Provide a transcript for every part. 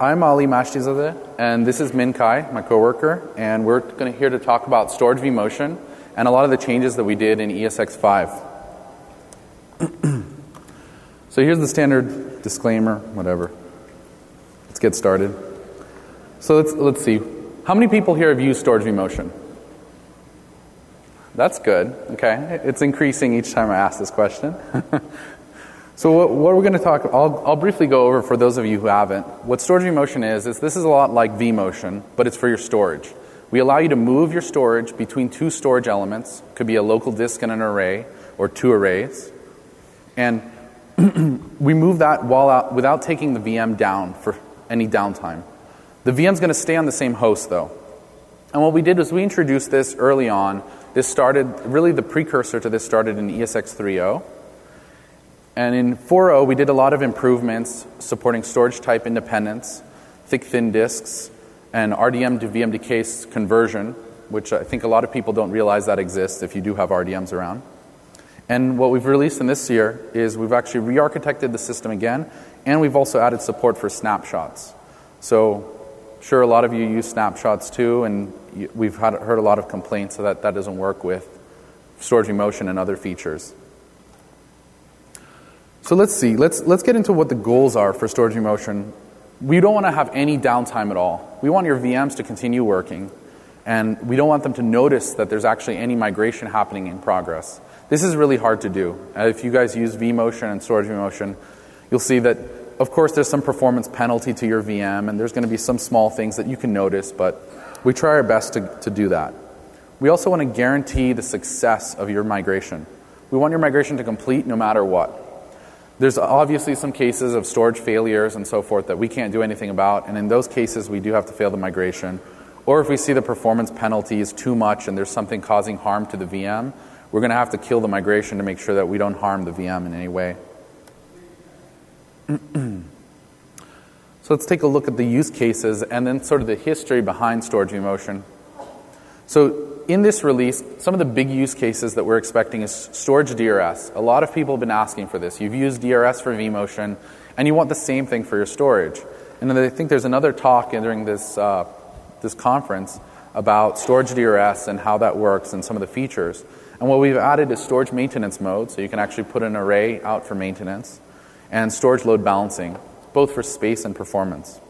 I'm Ali Mashtizadeh, and this is Min Kai, my coworker, and we're here to talk about storage vMotion and a lot of the changes that we did in ESX5. So here's the standard disclaimer, whatever. Let's get started. So let's see. How many people here have used storage vMotion? That's good. Okay, it's increasing each time I ask this question. So what we're going to talk, I'll briefly go over for those of you who haven't. What storage vMotion is this is a lot like vMotion, but it's for your storage. We allow you to move your storage between two storage elements. It could be a local disk and an array, or two arrays. And we move that without taking the VM down for any downtime. The VM's going to stay on the same host, though. And what we did was we introduced this early on. This started, really the precursor to this started in ESX3.0. And in 4.0, we did a lot of improvements supporting storage type independence, thick-thin disks, and RDM to VM decay conversion, which I think a lot of people don't realize that exists if you do have RDMs around. And what we've released in this year is we've actually re-architected the system again, and we've also added support for snapshots. So, sure, a lot of you use snapshots too, and we've heard a lot of complaints that doesn't work with storage vMotion and other features. So let's see. Let's get into what the goals are for storage vMotion. We don't want to have any downtime at all. We want your VMs to continue working, and we don't want them to notice that there's actually any migration happening in progress. This is really hard to do. If you guys use vMotion and storage vMotion, you'll see that, of course, there's some performance penalty to your VM, and there's going to be some small things that you can notice, but we try our best to do that. We also want to guarantee the success of your migration. We want your migration to complete no matter what. There's obviously some cases of storage failures and so forth that we can't do anything about, and in those cases we do have to fail the migration. Or if we see the performance penalty is too much and there's something causing harm to the VM, we're going to have to kill the migration to make sure that we don't harm the VM in any way. So let's take a look at the use cases and then sort of the history behind storage vMotion. So in this release, some of the big use cases that we're expecting is storage DRS. A lot of people have been asking for this. You've used DRS for vMotion, and you want the same thing for your storage. And then I think there's another talk during this conference about storage DRS and how that works and some of the features. And what we've added is storage maintenance mode, so you can actually put an array out for maintenance, and storage load balancing, both for space and performance.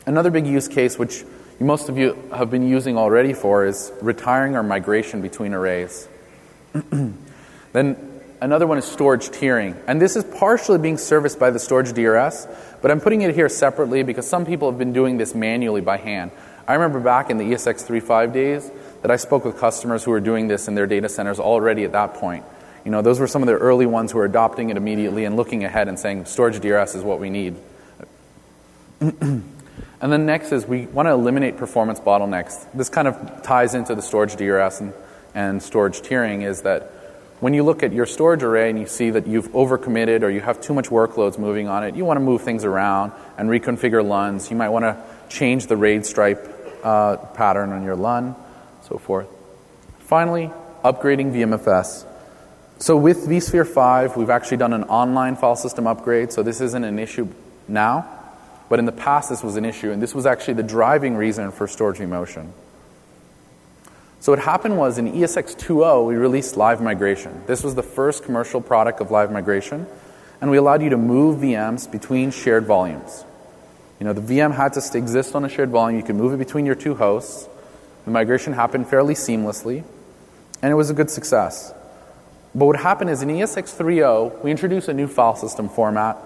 Another big use case, which most of you have been using already for, is retiring or migration between arrays. Then another one is storage tiering. And this is partially being serviced by the storage DRS, but I'm putting it here separately because some people have been doing this manually by hand. I remember back in the ESX3.5 days that I spoke with customers who were doing this in their data centers already at that point. You know, those were some of the early ones who were adopting it immediately and looking ahead and saying, storage DRS is what we need. And then next is we want to eliminate performance bottlenecks. This kind of ties into the storage DRS and storage tiering, is that when you look at your storage array and you see that you've overcommitted or you have too much workloads moving on it, you want to move things around and reconfigure LUNs. You might want to change the RAID stripe pattern on your LUN, so forth. Finally, upgrading VMFS. So with vSphere 5, we've actually done an online file system upgrade, so this isn't an issue now. But in the past, this was an issue, and this was actually the driving reason for storage vMotion. So what happened was in ESX 2.0, we released live migration. This was the first commercial product of live migration, and we allowed you to move VMs between shared volumes. You know, the VM had to exist on a shared volume. You could move it between your two hosts. The migration happened fairly seamlessly, and it was a good success. But what happened is in ESX 3.0, we introduced a new file system format.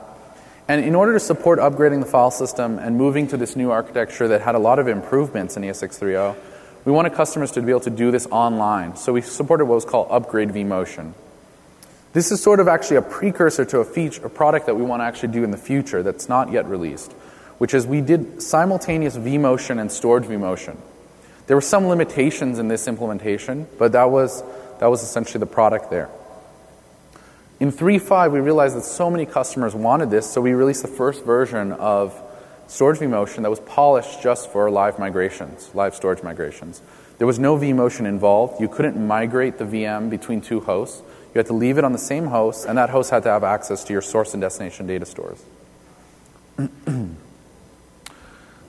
And in order to support upgrading the file system and moving to this new architecture that had a lot of improvements in ESX 3.0, we wanted customers to be able to do this online. So we supported what was called Upgrade vMotion. This is sort of actually a precursor to a product that we want to actually do in the future that's not yet released, which is we did simultaneous vMotion and storage vMotion. There were some limitations in this implementation, but that was essentially the product there. In 3.5, we realized that so many customers wanted this, so we released the first version of storage vMotion that was polished just for live migrations, live storage migrations. There was no vMotion involved. You couldn't migrate the VM between two hosts. You had to leave it on the same host, and that host had to have access to your source and destination data stores.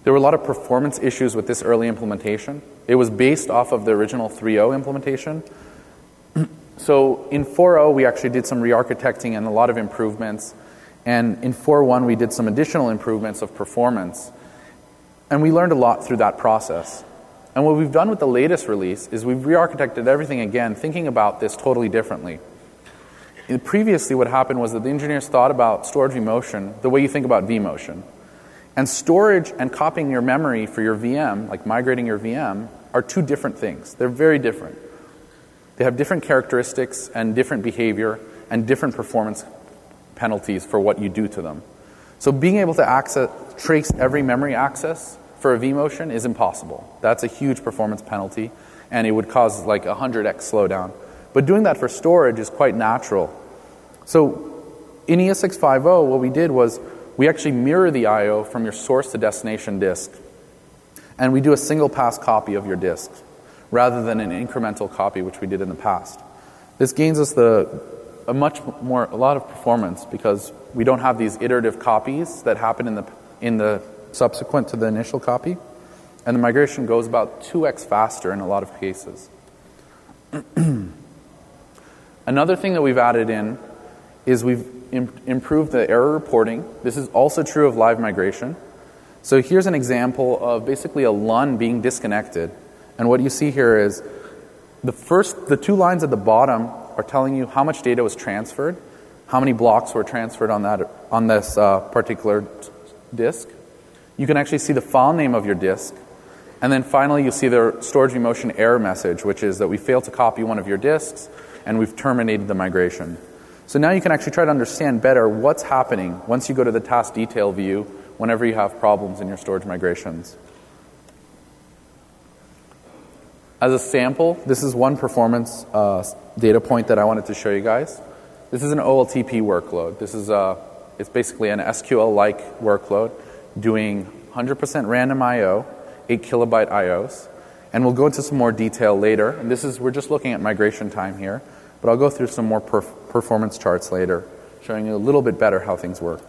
There were a lot of performance issues with this early implementation. It was based off of the original 3.0 implementation. So in 4.0, we actually did some re-architecting and a lot of improvements. And in 4.1, we did some additional improvements of performance. And we learned a lot through that process. And what we've done with the latest release is we've re-architected everything again, thinking about this totally differently. Previously, what happened was that the engineers thought about storage vMotion the way you think about vMotion. And storage and copying your memory for your VM, like migrating your VM, are two different things. They're very different. They have different characteristics and different behavior and different performance penalties for what you do to them. So being able to trace every memory access for a vMotion is impossible. That's a huge performance penalty, and it would cause like 100x slowdown. But doing that for storage is quite natural. So in ESX50, what we did was we actually mirror the I.O. from your source to destination disk, and we do a single pass copy of your disk rather than an incremental copy, which we did in the past. This gains us a lot of performance because we don't have these iterative copies that happen in the subsequent to the initial copy, and the migration goes about 2x faster in a lot of cases. Another thing that we've added in is we've improved the error reporting. This is also true of live migration. So here's an example of basically a LUN being disconnected. And what you see here is the two lines at the bottom are telling you how much data was transferred, how many blocks were transferred on this particular disk. You can actually see the file name of your disk. And then finally, you see the storage vMotion error message, which is that we failed to copy one of your disks, and we've terminated the migration. So now you can actually try to understand better what's happening once you go to the task detail view whenever you have problems in your storage migrations. As a sample, this is one performance data point that I wanted to show you guys. This is an OLTP workload. It's basically an SQL-like workload doing 100% random I.O., 8 kilobyte I.O.s. And we'll go into some more detail later. And we're just looking at migration time here. But I'll go through some more performance charts later, showing you a little bit better how things work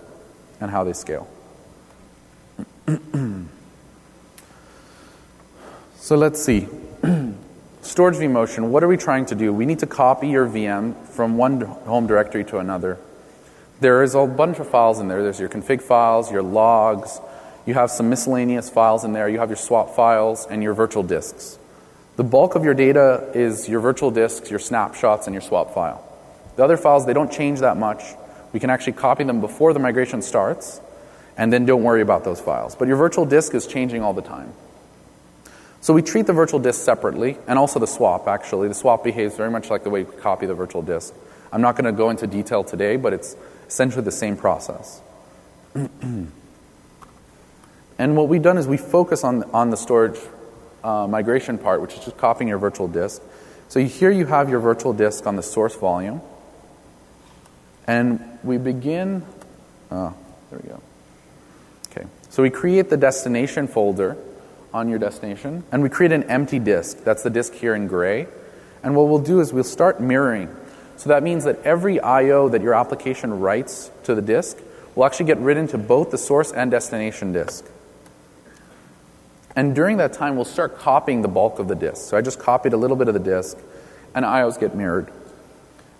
and how they scale. So let's see. Storage vMotion, what are we trying to do? We need to copy your VM from one home directory to another. There is a bunch of files in there. There's your config files, your logs. You have some miscellaneous files in there. You have your swap files and your virtual disks. The bulk of your data is your virtual disks, your snapshots, and your swap file. The other files, they don't change that much. We can actually copy them before the migration starts, and then don't worry about those files. But your virtual disk is changing all the time. So we treat the virtual disk separately, and also the swap, actually. The swap behaves very much like the way we copy the virtual disk. I'm not going to go into detail today, but it's essentially the same process. And what we've done is we focus on the storage migration part, which is just copying your virtual disk. So here you have your virtual disk on the source volume. And we begin... there we go. Okay. So we create the destination folder on your destination, and we create an empty disk. That's the disk here in gray. And what we'll do is we'll start mirroring. So that means that every I.O. that your application writes to the disk will actually get written to both the source and destination disk. And during that time, we'll start copying the bulk of the disk. So I just copied a little bit of the disk, and I.O.s get mirrored.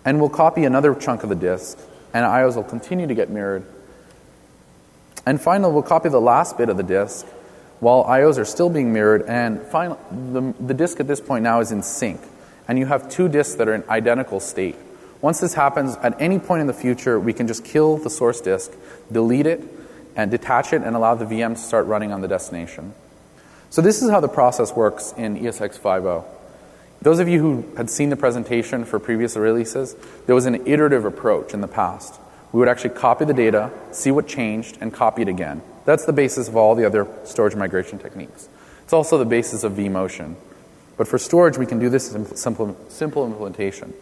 And we'll copy another chunk of the disk, and I.O.s will continue to get mirrored. And finally, we'll copy the last bit of the disk while I.O.s are still being mirrored. And finally, the disk at this point now is in sync. And you have two disks that are in identical state. Once this happens, at any point in the future, we can just kill the source disk, delete it, and detach it, and allow the VM to start running on the destination. So this is how the process works in ESX50. Those of you who had seen the presentation for previous releases, there was an iterative approach in the past. We would actually copy the data, see what changed, and copy it again. That's the basis of all the other storage migration techniques. It's also the basis of vMotion. But for storage, we can do this in simple implementation.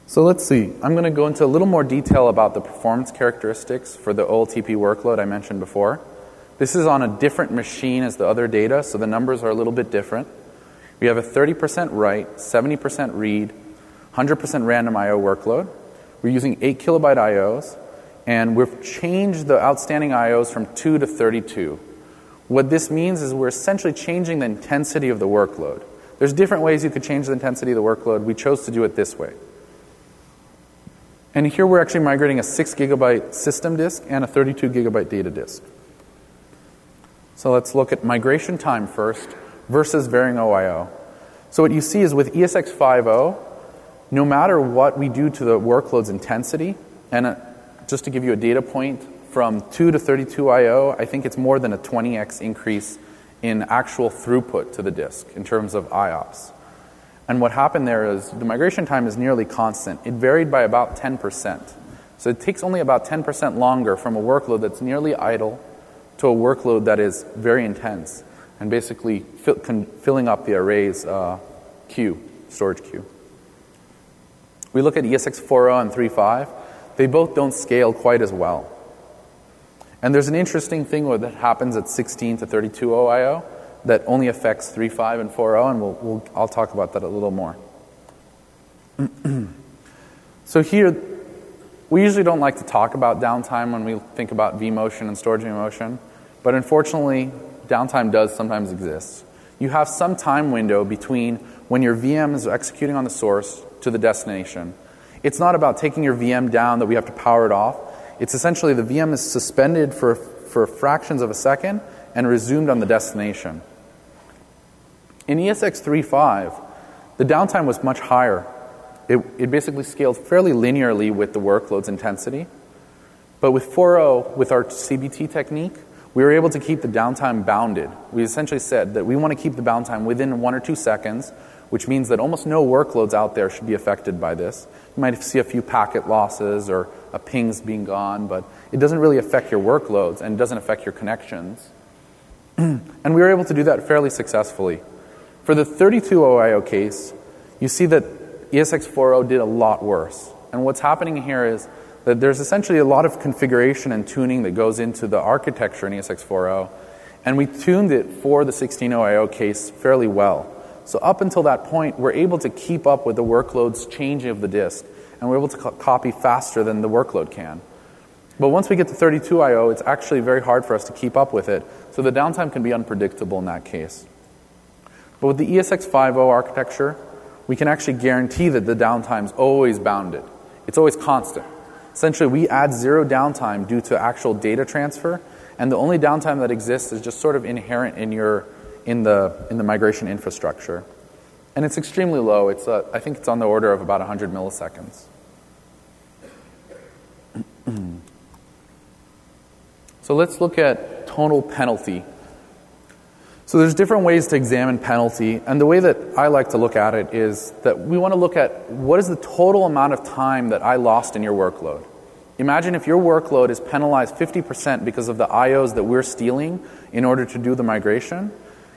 So let's see. I'm going to go into a little more detail about the performance characteristics for the OLTP workload I mentioned before. This is on a different machine as the other data, so the numbers are a little bit different. We have a 30% write, 70% read, 100% random I.O. workload. We're using 8 kilobyte I.O.s. And we've changed the outstanding IOs from 2 to 32. What this means is we're essentially changing the intensity of the workload. There's different ways you could change the intensity of the workload. We chose to do it this way. And here we're actually migrating a 6 gigabyte system disk and a 32 gigabyte data disk. So let's look at migration time first versus varying OIO. So what you see is with ESX50, no matter what we do to the workload's intensity, and just to give you a data point, from 2 to 32 I/O, I think it's more than a 20x increase in actual throughput to the disk in terms of IOPS. And what happened there is the migration time is nearly constant. It varied by about 10%. So it takes only about 10% longer from a workload that's nearly idle to a workload that is very intense and basically filling up the array's storage queue. We look at ESX40 and 3.5. They both don't scale quite as well. And there's an interesting thing that happens at 16 to 32 OIO that only affects 3.5 and 4.0, and I'll talk about that a little more. So here, we usually don't like to talk about downtime when we think about vMotion and storage vMotion, but unfortunately, downtime does sometimes exist. You have some time window between when your VM is executing on the source to the destination. It's not about taking your VM down that we have to power it off. It's essentially the VM is suspended for fractions of a second and resumed on the destination. In ESX35, the downtime was much higher. It basically scaled fairly linearly with the workload's intensity. But with 4.0, with our CBT technique, we were able to keep the downtime bounded. We essentially said that we want to keep the downtime within 1 or 2 seconds, which means that almost no workloads out there should be affected by this. You might see a few packet losses or a pings being gone, but it doesn't really affect your workloads and it doesn't affect your connections. And we were able to do that fairly successfully. For the 32 OIO case, you see that ESX40 did a lot worse. And what's happening here is that there's essentially a lot of configuration and tuning that goes into the architecture in ESX40, and we tuned it for the 16 OIO case fairly well. So up until that point, we're able to keep up with the workload's changing of the disk, and we're able to copy faster than the workload can. But once we get to 32 I/O, it's actually very hard for us to keep up with it, so the downtime can be unpredictable in that case. But with the ESX50 architecture, we can actually guarantee that the downtime is always bounded. It's always constant. Essentially, we add 0 downtime due to actual data transfer, and the only downtime that exists is just sort of inherent in the migration infrastructure. And it's extremely low. I think it's on the order of about 100 milliseconds. So let's look at total penalty. So there's different ways to examine penalty, and the way that I like to look at it is that we want to look at what is the total amount of time that I lost in your workload. Imagine if your workload is penalized 50% because of the IOs that we're stealing in order to do the migration,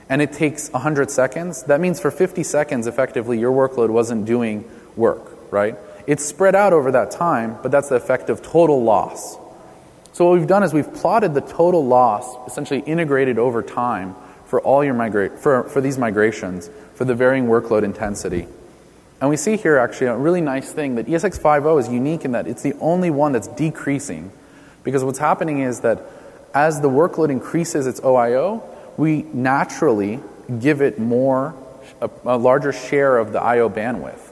and it takes 100 seconds. That means for 50 seconds, effectively, your workload wasn't doing work, right? It's spread out over that time, but that's the effect of total loss. So what we've done is we've plotted the total loss, essentially integrated over time, for all your for these migrations, for the varying workload intensity. And we see here actually a really nice thing that ESX50 is unique in that it's the only one that's decreasing. Because what's happening is that as the workload increases its OIO, we naturally give it a larger share of the IO bandwidth.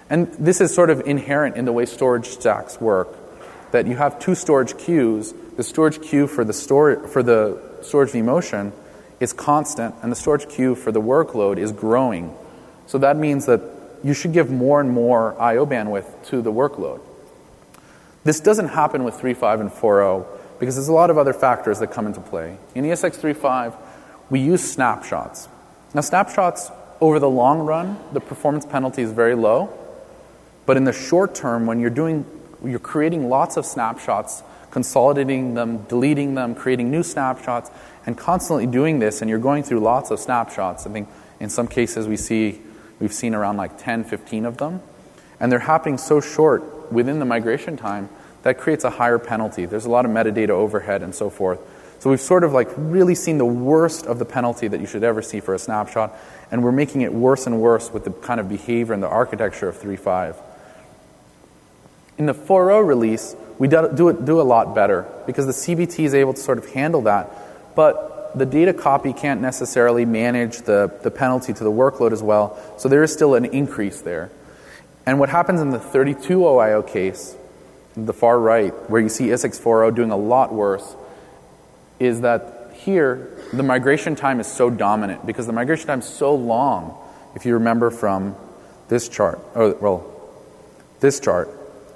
And this is sort of inherent in the way storage stacks work, that you have 2 storage queues. The storage queue for the storage vMotion is constant, and the storage queue for the workload is growing. So that means that you should give more and more I/O bandwidth to the workload. This doesn't happen with 3.5 and 4.0 because there's a lot of other factors that come into play. In ESX35, we use snapshots. Now, snapshots, over the long run, the performance penalty is very low, but in the short term, when you're creating lots of snapshots, consolidating them, deleting them, creating new snapshots, and constantly doing this, and you're going through lots of snapshots. I think in some cases we've seen around like 10, 15 of them, and they're happening so short within the migration time that creates a higher penalty. There's a lot of metadata overhead and so forth. So we've sort of like really seen the worst of the penalty that you should ever see for a snapshot, and we're making it worse and worse with the kind of behavior and the architecture of 3.5. In the 4.0 release, we do a lot better because the CBT is able to sort of handle that, but the data copy can't necessarily manage the penalty to the workload as well, so there is still an increase there. And what happens in the 32 OIO case, the far right, where you see ISX40 doing a lot worse, is that here the migration time is so dominant because the migration time is so long. If you remember from this chart, this chart,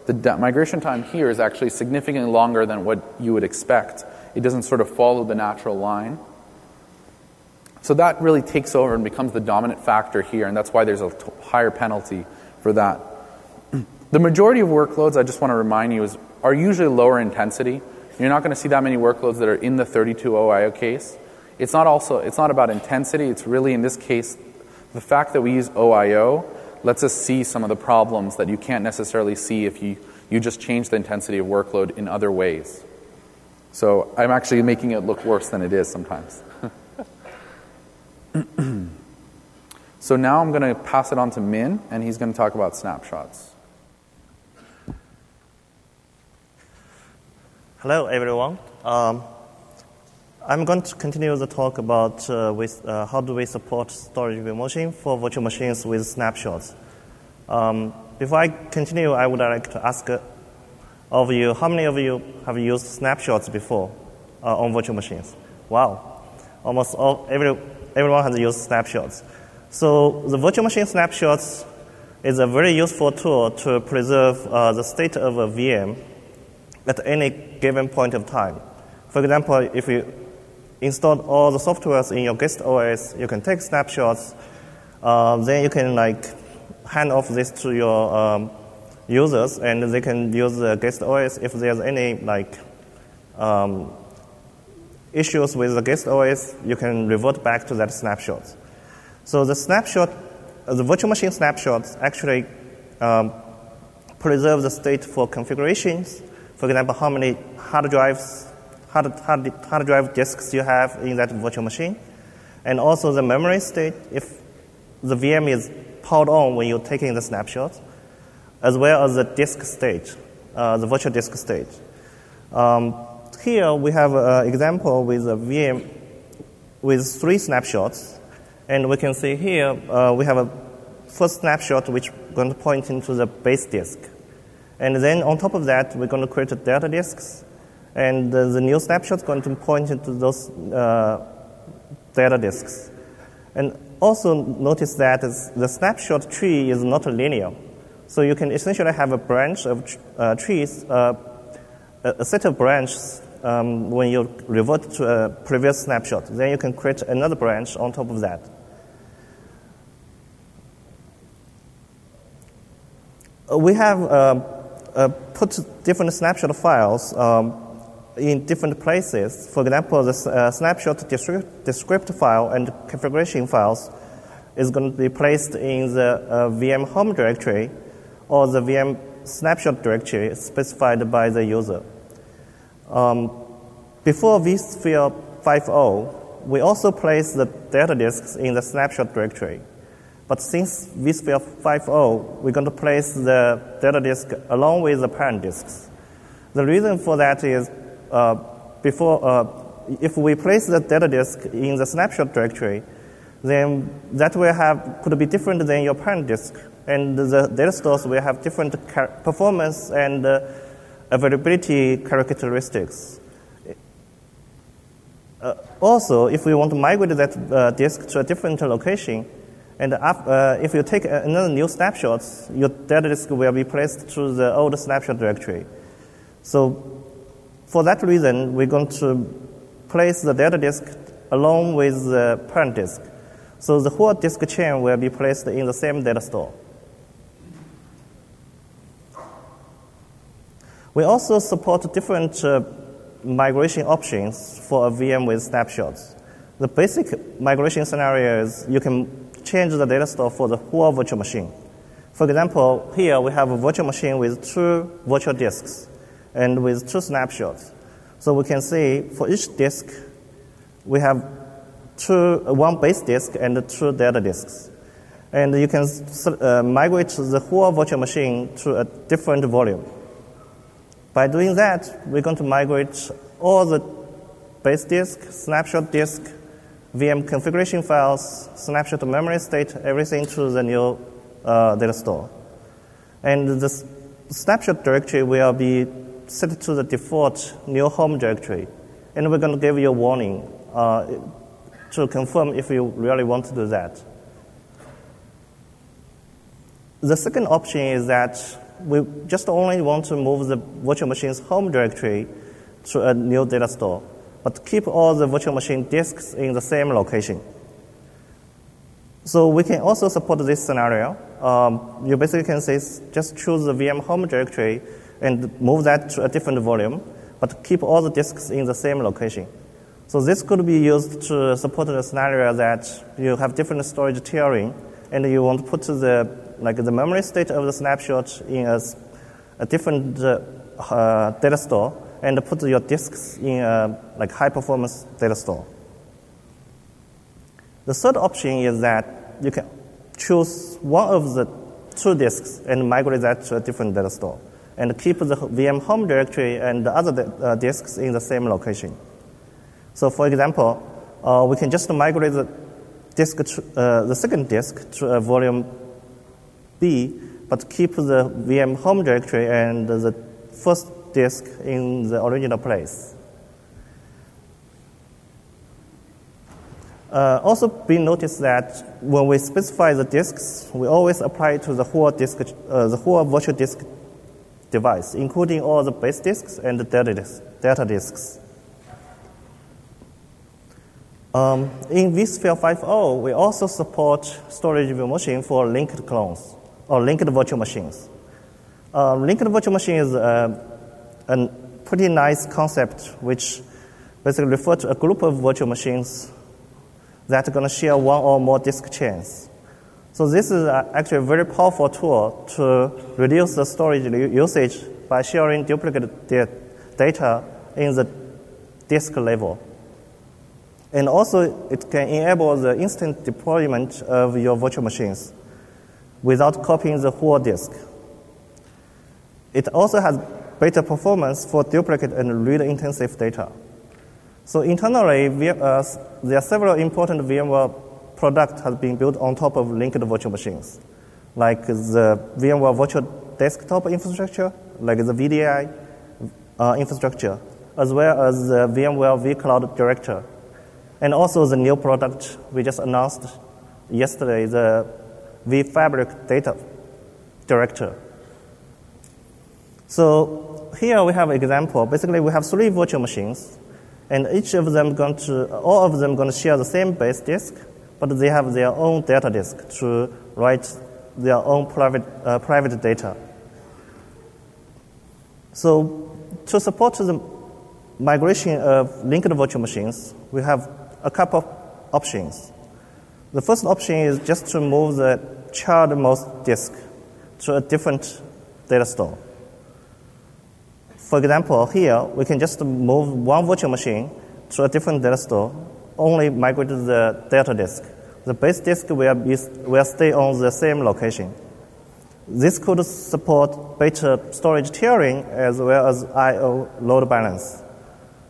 the migration time here is actually significantly longer than what you would expect. It doesn't sort of follow the natural line. So that really takes over and becomes the dominant factor here, and that's why there's a higher penalty for that. The majority of workloads, I just want to remind you, are usually lower intensity. You're not going to see that many workloads that are in the 32 OIO case. It's not about intensity. It's really, in this case, the fact that we use OIO lets us see some of the problems that you can't necessarily see if you just change the intensity of workload in other ways. So I'm actually making it look worse than it is sometimes. So now I'm going to pass it on to Min, and he's going to talk about snapshots. Hello, everyone. I'm going to continue the talk about how do we support storage vMotion for virtual machines with snapshots. Before I continue, I would like to ask of you, how many of you have used snapshots before on virtual machines? Wow, almost everyone has used snapshots. So the virtual machine snapshots is a very useful tool to preserve the state of a VM at any given point of time. For example, if you installed all the softwares in your guest OS, you can take snapshots. Then you can hand off this to your users, and they can use the guest OS. If there's any issues with the guest OS, you can revert back to that snapshot. So the virtual machine snapshots actually preserve the state for configurations. For example, how many hard drive disks you have in that virtual machine, and also the memory state if the VM is powered on when you're taking the snapshot, as well as the disk state, the virtual disk state. Here we have an example with a VM with 3 snapshots, and we can see here we have a first snapshot which is going to point into the base disk. And then on top of that, we're going to create data disks, and the new snapshot is going to point into those data disks. And also notice that the snapshot tree is not linear. So you can essentially have a branch of trees, a set of branches when you revert to a previous snapshot. Then you can create another branch on top of that. We have put different snapshot files in different places. For example, the snapshot descript file and configuration files is going to be placed in the VM home directory or the VM snapshot directory specified by the user. Before vSphere 5.0, we also placed the data disks in the snapshot directory. But since vSphere 5.0, we're going to place the data disk along with the parent disks. The reason for that is if we place the data disk in the snapshot directory, then that could be different than your parent disk, and the data stores will have different performance and availability characteristics. Also, if we want to migrate that disk to a different location, and if you take another new snapshot, your data disk will be placed to the old snapshot directory. So for that reason, we're going to place the data disk along with the parent disk. So the whole disk chain will be placed in the same data store. We also support different migration options for a VM with snapshots. The basic migration scenario is you can change the data store for the whole virtual machine. For example, here we have a virtual machine with 2 virtual disks and with 2 snapshots. So we can see for each disk, we have 1 base disk and 2 data disks. And you can migrate the whole virtual machine to a different volume. By doing that, we're going to migrate all the base disk, snapshot disk, VM configuration files, snapshot memory state, everything to the new data store. And the snapshot directory will be set to the default new home directory. And we're going to give you a warning to confirm if you really want to do that. The second option is that we just only want to move the virtual machine's home directory to a new data store, but keep all the virtual machine disks in the same location. So we can also support this scenario. You basically can say, just choose the VM home directory and move that to a different volume, but keep all the disks in the same location. So this could be used to support the scenario that you have different storage tiering, and you want to put the memory state of the snapshot in a different data store, and put your disks in a high-performance data store. The third option is that you can choose one of the two disks and migrate that to a different data store, and keep the VM home directory and the other disks in the same location. So, for example, we can just migrate the second disk to a volume B, but keep the VM home directory and the first disk in the original place. Also, be noticed that when we specify the disks, we always apply to the whole virtual disk device, including all the base disks and the data disks. In vSphere 5.0, we also support storage vMotion for linked clones or linked virtual machines. Linked virtual machine is a pretty nice concept which basically refers to a group of virtual machines that are going to share one or more disk chains. So this is actually a very powerful tool to reduce the storage usage by sharing duplicate data in the disk level. And also, it can enable the instant deployment of your virtual machines without copying the whole disk. It also has better performance for duplicate and read-intensive data. So internally, there are several important VMware products have been built on top of linked virtual machines, like the VMware Virtual Desktop infrastructure, like the VDI infrastructure, as well as the VMware vCloud Director, and also the new product we just announced yesterday, the vFabric Data Director. So here we have an example. Basically, we have 3 virtual machines, and all of them going to share the same base disk, but they have their own data disk to write their own private data. So to support the migration of linked virtual machines, we have a couple of options. The first option is just to move the childmost disk to a different data store. For example, here, we can just move one virtual machine to a different data store, only migrate the data disk. The base disk will stay on the same location. This could support better storage tiering as well as I/O load balance.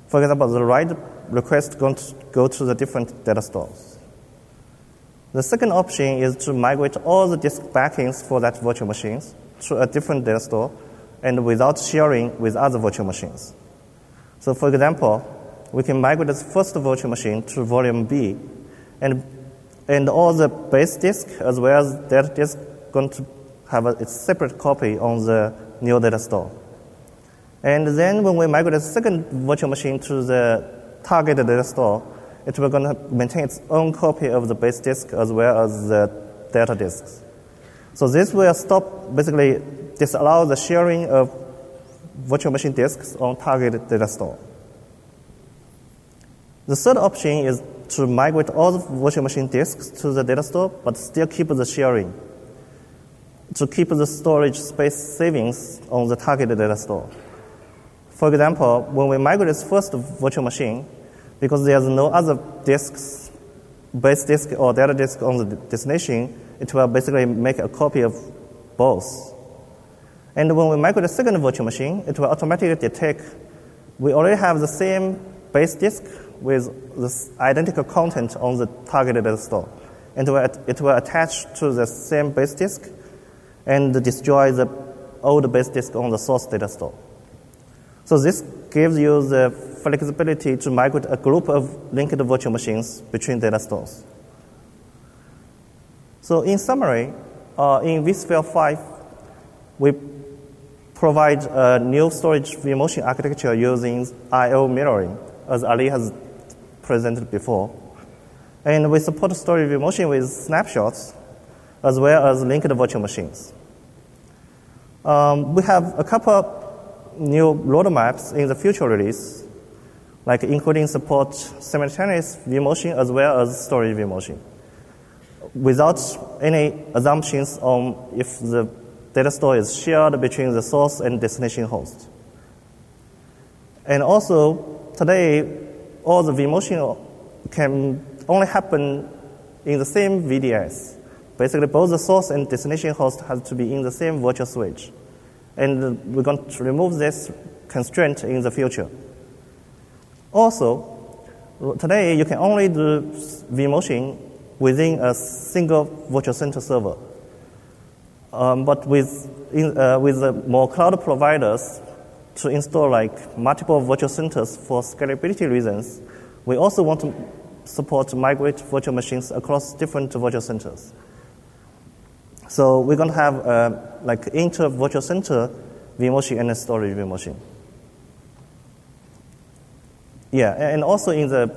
For example, the write request going to go to the different data stores. The second option is to migrate all the disk backends for that virtual machines to a different data store and without sharing with other virtual machines. So for example, we can migrate the first virtual machine to volume B, and all the base disk as well as data disk going to have its separate copy on the new data store. And then when we migrate the second virtual machine to the target data store, it will going to maintain its own copy of the base disk as well as the data disks. So this will basically disallow the sharing of virtual machine disks on target data store. The third option is to migrate all the virtual machine disks to the data store, but still keep the sharing to keep the storage space savings on the target data store. For example, when we migrate this first virtual machine, because there's no other disks, base disk or data disk on the destination, it will basically make a copy of both. And when we migrate the second virtual machine, it will automatically detect we already have the same base disk with this identical content on the targeted data store. And it will attach to the same base disk and destroy the old base disk on the source data store. So this gives you the flexibility to migrate a group of linked virtual machines between data stores. So in summary, in vSphere 5, we provide a new storage vMotion architecture using I/O mirroring, as Ali has presented before. And we support storage vMotion with snapshots, as well as linked virtual machines. We have a couple new roadmaps in the future release, like including support simultaneous vMotion as well as storage vMotion, without any assumptions on if the data store is shared between the source and destination host. And also, today, all the vMotion can only happen in the same VDS. Basically, both the source and destination host have to be in the same virtual switch. And we're going to remove this constraint in the future. Also, today, you can only do vMotion within a single virtual center server. But with the more cloud providers to install like multiple virtual centers for scalability reasons, we also want to support migrate virtual machines across different virtual centers. So we're going to have like inter-virtual center vMotion and a storage vMotion. Yeah, and also in the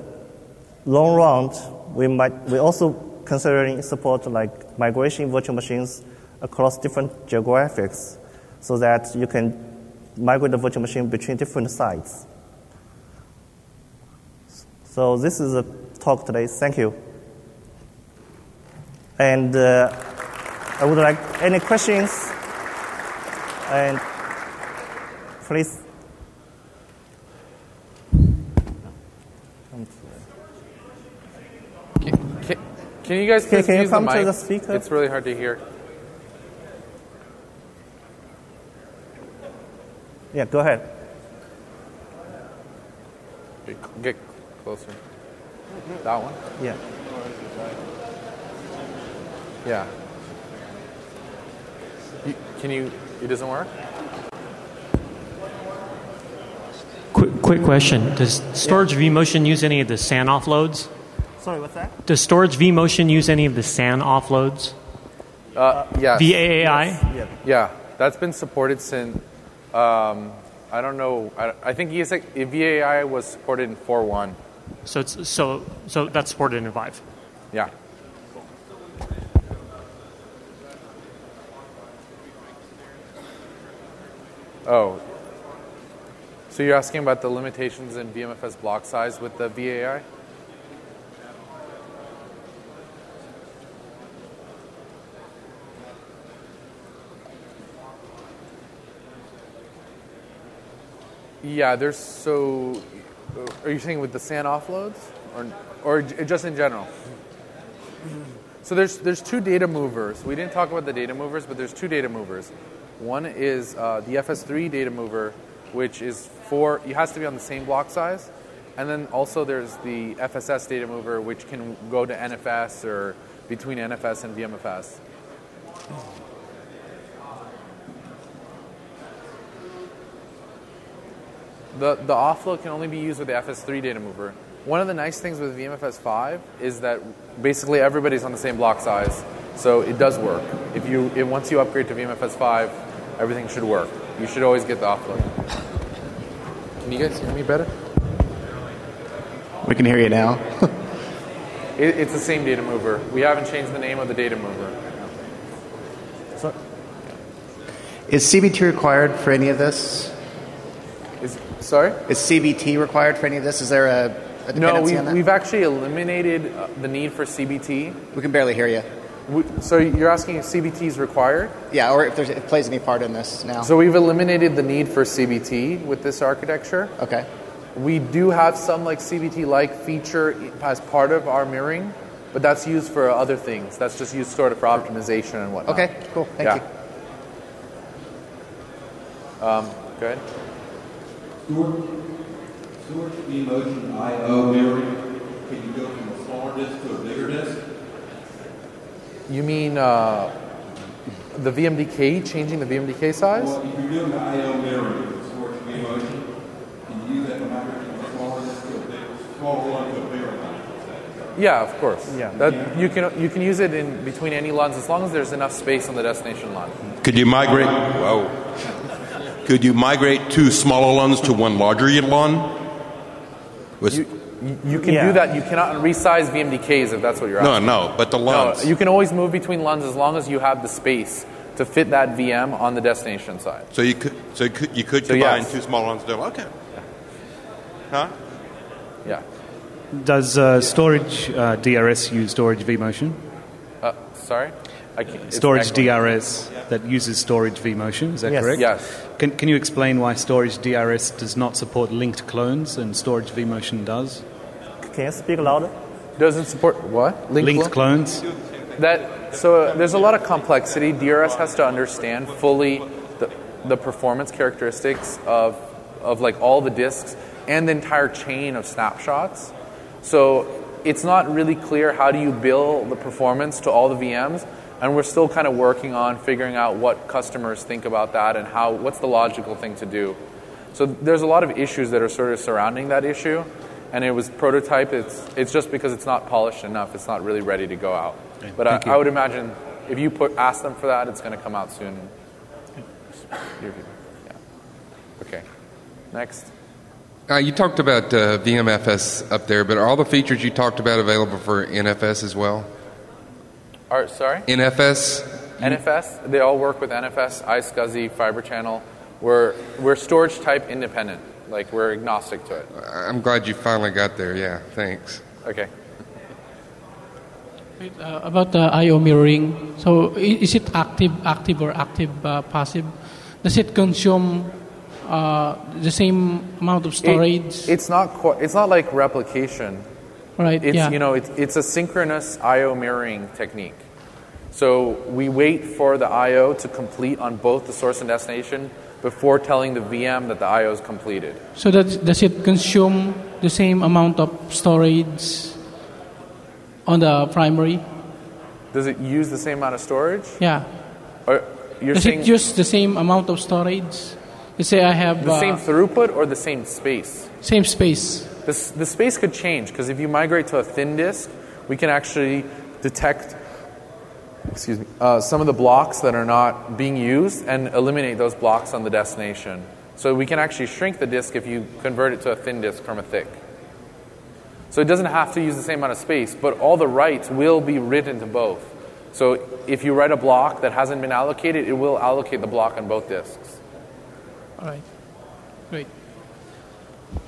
long run, we also considering support like migration virtual machines across different geographics so that you can migrate the virtual machine between different sites. So this is a talk today. Thank you. And I would like any questions, and please. Can you guys please use the mic? To the speaker? It's really hard to hear. Yeah, go ahead. Get closer. That one? Yeah. Yeah. It doesn't work? Quick question. Does storage vMotion use any of the SAN offloads? Sorry, what's that? Does storage vMotion use any of the SAN offloads? Yes. VAAI? Yes. Yeah, that's been supported since, I don't know, I think VAI was supported in 4.1. So that's supported in 5? Yeah. Oh. So you're asking about the limitations in VMFS block size with the VAI? Yeah, there's so. Are you saying with the SAN offloads, or just in general? So there's two data movers. We didn't talk about the data movers, but there's two data movers. One is the FS3 data mover, which is it has to be on the same block size, and then also there's the FSS data mover, which can go to NFS or between NFS and VMFS. The offload can only be used with the FS3 data mover. One of the nice things with VMFS 5 is that basically everybody's on the same block size, so it does work. Once you upgrade to VMFS 5, everything should work. You should always get the offload. Can you guys hear me better? We can hear you now. It's the same data mover. We haven't changed the name of the data mover. So, is CBT required for any of this? Sorry? Is CBT required for any of this? Is there a dependency on that? No, we've actually eliminated the need for CBT. We can barely hear you. So you're asking if CBT is required? Yeah, or if it plays any part in this now. So we've eliminated the need for CBT with this architecture. Okay. We do have some like CBT-like feature as part of our mirroring, but that's used for other things. That's just used sort of for optimization and whatnot. Okay, cool. Thank you. Go ahead. Storage vMotion I/O mirroring. Can you go from a smaller disk to a bigger disk? You mean the VMDK, changing the VMDK size? Well, if you're doing the I/O mirroring with storage vMotion, can you use that to migrate from a smaller disk to a smaller one to a bigger one? Yeah, of course. Yeah. You can use it in between any LUNs as long as there's enough space on the destination LUN. Could you migrate? Whoa. Could you migrate two smaller LUNs to one larger LUN? You can do that. You cannot resize VMDKs if that's what you're asking. No, but the LUNs. No, you can always move between LUNs as long as you have the space to fit that VM on the destination side. So you could combine two small LUNs. Okay. Huh? Yeah. Does storage DRS use storage vMotion? Sorry? Storage DRS that uses storage vMotion, is that correct? Yes. Can you explain why storage DRS does not support linked clones and storage vMotion does? Can you speak louder? Doesn't support what? Linked clones? So there's a lot of complexity. DRS has to understand fully the performance characteristics of like all the disks and the entire chain of snapshots. So it's not really clear how do you bill the performance to all the VMs, and we're still kind of working on figuring out what customers think about that and what's the logical thing to do. So there's a lot of issues that are sort of surrounding that issue, and it was prototype. It's just because it's not polished enough. It's not really ready to go out. Okay, but I would imagine if you ask them for that, it's going to come out soon. Yeah. Okay. Next. You talked about VMFS up there, but are all the features you talked about available for NFS as well? Sorry? NFS? NFS, they all work with NFS, iSCSI, Fiber Channel. We're storage type independent. Like, we're agnostic to it. I'm glad you finally got there. Yeah, thanks. Okay. About the I/O mirroring, so is it active or active passive? Does it consume the same amount of storage? It's not like replication. Right. It's a synchronous I/O mirroring technique. So we wait for the I/O to complete on both the source and destination before telling the VM that the I/O is completed. So does it consume the same amount of storage on the primary? Does it use the same amount of storage? Yeah. Or does it use the same amount of storage? Let's say I have the same throughput or the same space? Same space. The space could change because if you migrate to a thin disk, we can actually detect some of the blocks that are not being used and eliminate those blocks on the destination. So we can actually shrink the disk if you convert it to a thin disk from a thick. So it doesn't have to use the same amount of space, but all the writes will be written to both. So if you write a block that hasn't been allocated, it will allocate the block on both disks. All right. Great.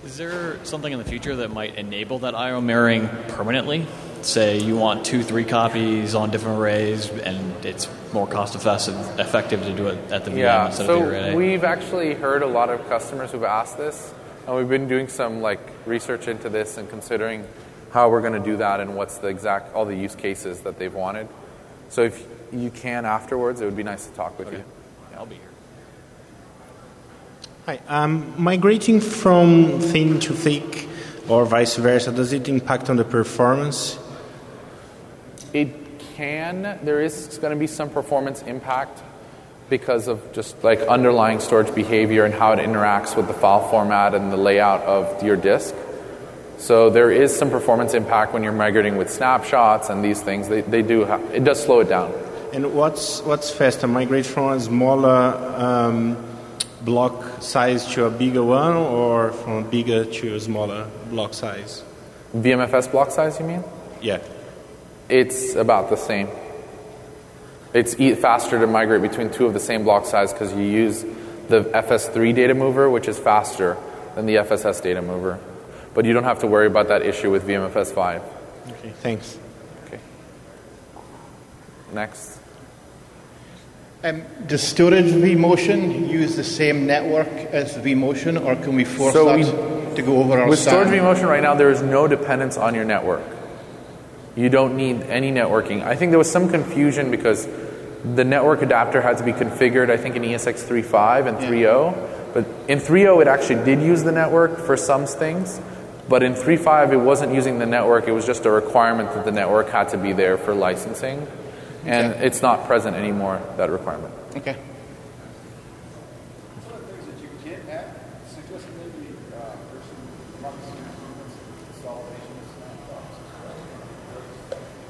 Is there something in the future that might enable that I/O mirroring permanently? Say you want 2-3 copies on different arrays, and it's more cost effective to do it at the VM instead of the array. So we've actually heard a lot of customers who've asked this, and we've been doing some research into this and considering how we're going to do that and what's all the use cases that they've wanted. So if you can afterwards, it would be nice to talk with you. Yeah, I'll be here. Hi. Migrating from thin to thick or vice versa, does it impact on the performance? It can. There is going to be some performance impact because of just underlying storage behavior and how it interacts with the file format and the layout of your disk. So there is some performance impact when you're migrating with snapshots and these things. It does slow it down. And what's faster, migrate from a smaller block size to a bigger one, or from a bigger to a smaller block size? VMFS block size, you mean? Yeah. It's about the same. It's faster to migrate between two of the same block size because you use the FS3 data mover, which is faster than the FSS data mover. But you don't have to worry about that issue with VMFS 5. Okay, thanks. Okay. Next. Does storage vMotion use the same network as vMotion, or can we force that to go over our With storage SAN? vMotion right now, there is no dependence on your network. You don't need any networking. I think there was some confusion because the network adapter had to be configured, I think, in ESX35 and 3.0. But in 3.0, it actually did use the network for some things. But in 3.5, it wasn't using the network. It was just a requirement that the network had to be there for licensing. And it's not present anymore, that requirement. Okay.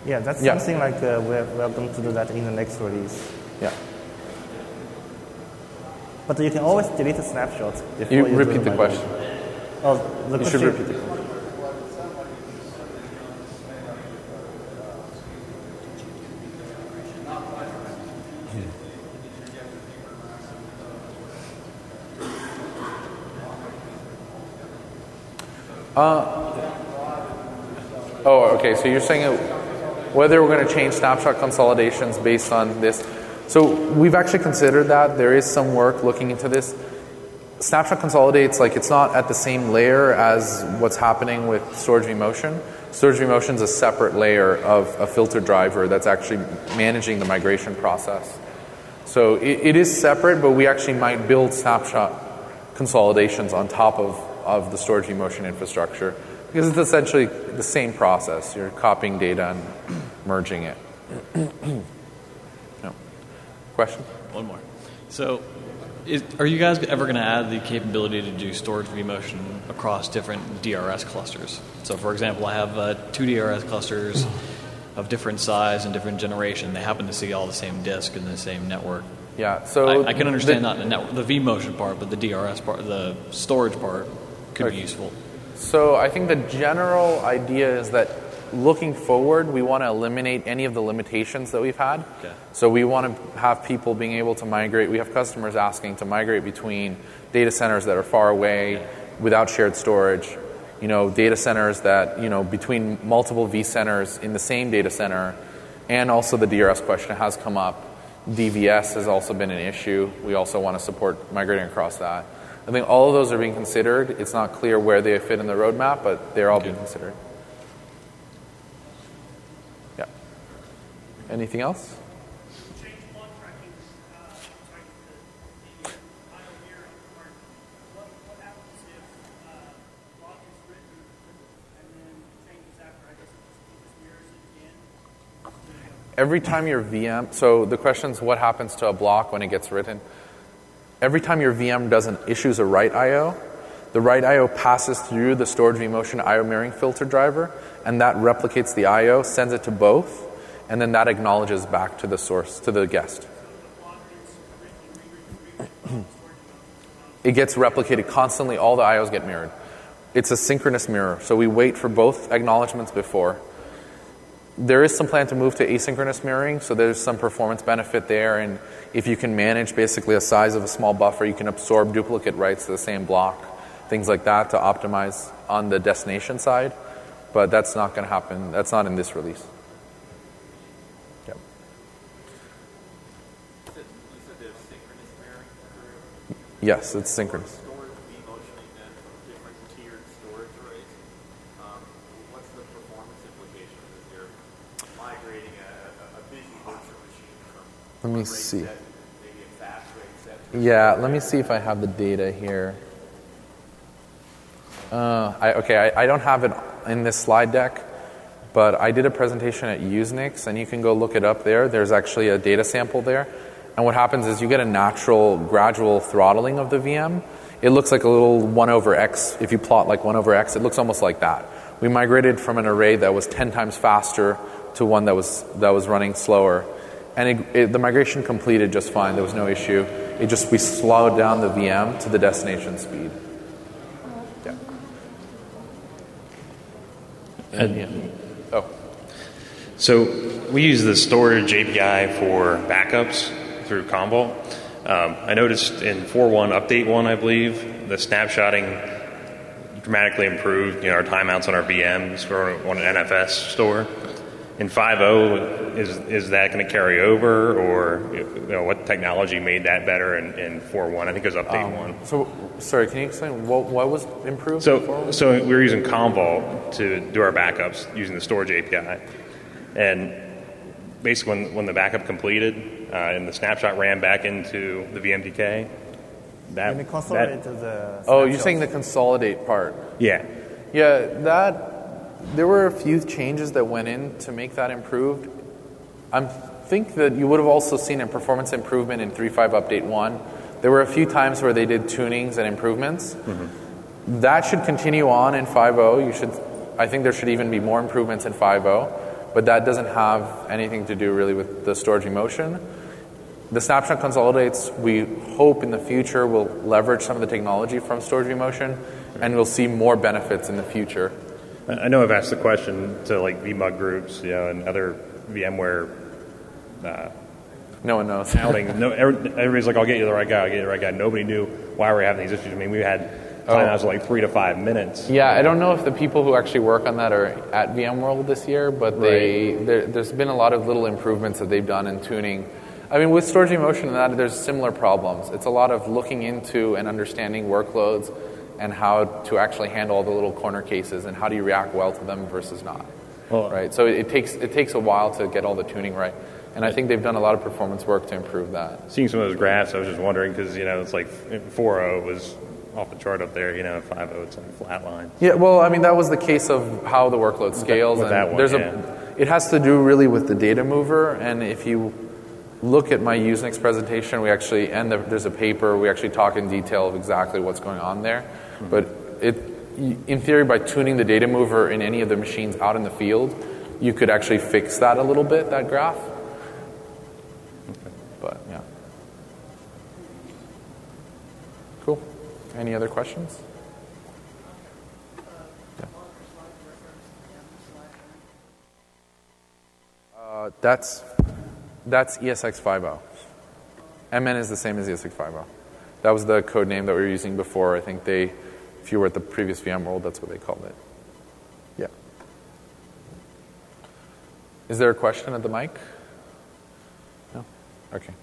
Yeah, that's something like we're going to do that in the next release. Yeah. But you can always delete the snapshots. You repeat the question. Oh, the you should repeat the question. Okay. So you're saying whether we're going to change snapshot consolidations based on this. So we've actually considered that. There is some work looking into this. Snapshot consolidates, like, it's not at the same layer as what's happening with Storage vMotion. Storage vMotion is a separate layer of a filter driver that's actually managing the migration process. So it is separate, but we actually might build snapshot consolidations on top of the Storage vMotion infrastructure, because it's essentially the same process. You're copying data and merging it. No. Question? One more. So are you guys ever going to add the capability to do Storage vMotion across different DRS clusters? So, for example, I have 2 DRS clusters of different size and different generation. They happen to see all the same disk and the same network. Yeah, so I can understand not the network, the vMotion part, but the DRS part, the storage part could be useful. So I think the general idea is that looking forward, we want to eliminate any of the limitations that we've had. Okay. So we want to have people being able to migrate. We have customers asking to migrate between data centers that are far away without shared storage. Data centers that, between multiple vCenters in the same data center. And also the DRS question has come up. DVS has also been an issue. We also want to support migrating across that. I think all of those are being considered. It's not clear where they fit in the roadmap, but they're all being considered. Yeah. Anything else? Every time your VM, so the question is what happens to a block when it gets written? Every time your VM issues a write I/O, the write I/O passes through the Storage vMotion I/O mirroring filter driver, and that replicates the I/O, sends it to both, and then that acknowledges back to the source, to the guest. It gets replicated constantly. All the I/Os get mirrored. It's a synchronous mirror, so we wait for both acknowledgements before. There is some plan to move to asynchronous mirroring, so there's some performance benefit there, and if you can manage basically a size of a small buffer, you can absorb duplicate writes to the same block, things like that to optimize on the destination side, but that's not going to happen. That's not in this release. Yep. You said there's synchronous mirroring? Yes, it's synchronous. Let me see. Yeah, let me see if I have the data here. I don't have it in this slide deck, but I did a presentation at Usenix, and you can go look it up there. There's actually a data sample there. And what happens is you get a natural, gradual throttling of the VM. It looks like a little 1 over x. If you plot like 1 over x, it looks almost like that. We migrated from an array that was 10 times faster to one that was running slower. And the migration completed just fine. There was no issue. We slowed down the VM to the destination speed. Yeah. So we use the storage API for backups through Commvault. I noticed in 4.1 update 1, I believe, the snapshotting dramatically improved. Our timeouts on our VMs on an NFS store. In 5.0, is that going to carry over, or what technology made that better in 4.1? I think it was update 1. So, sorry, can you explain what was improved? So we were using Commvault to do our backups using the storage API, and basically when the backup completed and the snapshot ran back into the VMDK, When it consolidated the Oh, you're saying the consolidate part? Yeah. Yeah, there were a few changes that went in to make that improved. I think that you would have also seen a performance improvement in 3.5 Update 1. There were a few times where they did tunings and improvements. Mm-hmm. That should continue on in 5.0. I think there should even be more improvements in 5.0, but that doesn't have anything to do really with the storage vMotion. The snapshot consolidates, we hope in the future will leverage some of the technology from storage vMotion, and we'll see more benefits in the future. I know I've asked the question to like VMUG groups, and other VMware. No one knows. Everybody's like, "I'll get you the right guy. I'll get you the right guy." Nobody knew why we were having these issues. I mean, we had timeouts of like 3 to 5 minutes. Yeah, I don't know if the people who actually work on that are at VMworld this year, but there's been a lot of little improvements that they've done in tuning. I mean, with storage vMotion and that, there's similar problems. It's a lot of looking into and understanding workloads and how to actually handle all the little corner cases and how do you react well to them versus not. Right? So it takes a while to get all the tuning right. And I think they've done a lot of performance work to improve that. Seeing some of those graphs, I was just wondering because, it's like 4.0 was off the chart up there, 5.0 it's on a flat line. Yeah, well, I mean, that was the case of how the workload scales. With that one, it has to do really with the data mover, and if you look at my Usenix presentation, there's a paper, we actually talk in detail of exactly what's going on there. Mm-hmm. But in theory, by tuning the data mover in any of the machines out in the field, you could actually fix that a little bit, that graph. Okay. But, yeah. Cool. Any other questions? Yeah. That's ESX 5.0. MN is the same as ESX 5.0. That was the code name that we were using before. I think if you were at the previous VMworld, that's what they called it. Yeah. Is there a question at the mic? No? Okay.